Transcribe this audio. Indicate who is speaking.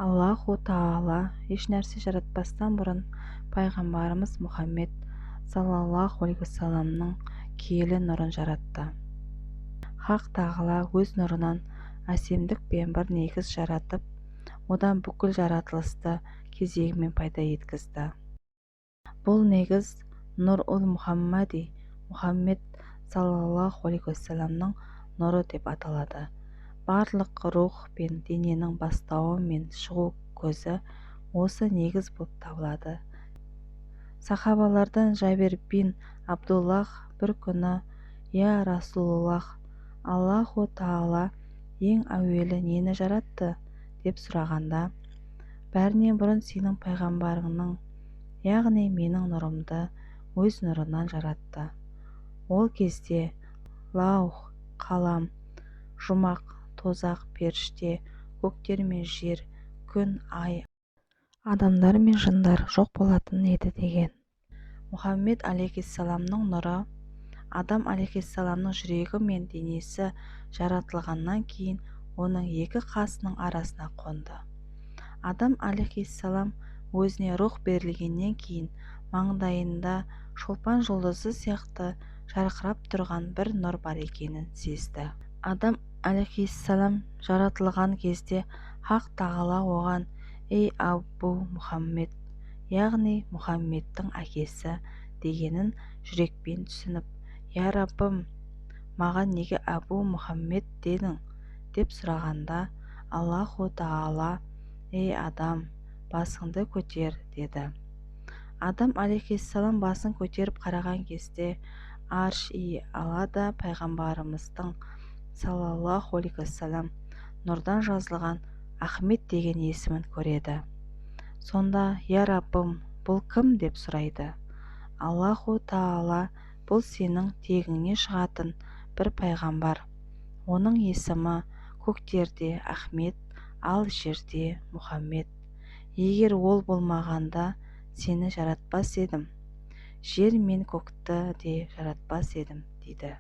Speaker 1: Аллаху Таала еш нәрсе жаратпастан бұрын пайғамбарымыз Мұхаммед саллаллаху алейхи вассаламның киелі нұрын жаратты. Хақ Тағала өз нұрынан әсемдік пен бір негіз жаратып, одан бүкіл жаратылысты кезегімен пайда еткізді. Бұл негіз Нұр-ұл-Мұхаммади, Мұхаммед саллаллаху алейхи вассаламның нұры деп аталады. Барлық рух пен дененің бастауы мен шығу көзі осы негіз болып табылады. Сахабалардан Жабир бин Абдуллах бір күні: «Я Расулуллах, Аллаху Таала ең әуелі нені жаратты?» деп сұрағанда, бәрінен бұрын сенің пайғамбарыңның, яғни менің нұрымды өз нұрынан жаратты. Ол кезде лаух, қалам, жұмақ, тозақ, періште, көктер мен жер, күн, ай, адамдар мен жындар жоқ болатын еді деген. Мұхаммед алейхиссаламның нұры Адам алейхиссаламның жүрегі мен денесі жаратылғаннан кейін оның екі қасының арасына қонды. Адам алейхиссалам өзіне рух берілгеннен кейін маңдайында шолпан жұлдызы сияқты жарқырап тұрған бір нұр бар екенін сезді. Адам алейхиссалам жаратылған кезде Хақ Тағала оған: «Ей Абу Мұхаммед», яғни Мұхаммедтің әкесі дегенін жүрекпен түсініп: «Я Раббым, маған неге Абу Мұхаммед дедің?» деп сұрағанда, Аллаху Тағала: «Ей Адам, басыңды көтер» деді. Адам алейхиссалам басын көтеріп қараған кезде арш-и алада пайғамбарымыздың саллаллаху алейхи вассалам нұрдан жазылған Ахмет деген есімін көреді. Сонда: «Я Раббым, бұл кім?» деп сұрайды. Аллаху Таала: «Бұл сенің тегіңнен шығатын бір пайғамбар. Оның есімі көктерде Ахмет, ал жерде Мұхаммед. Егер ол болмағанда сені жаратпас едім, жер мен көкті де жаратпас едім» дейді.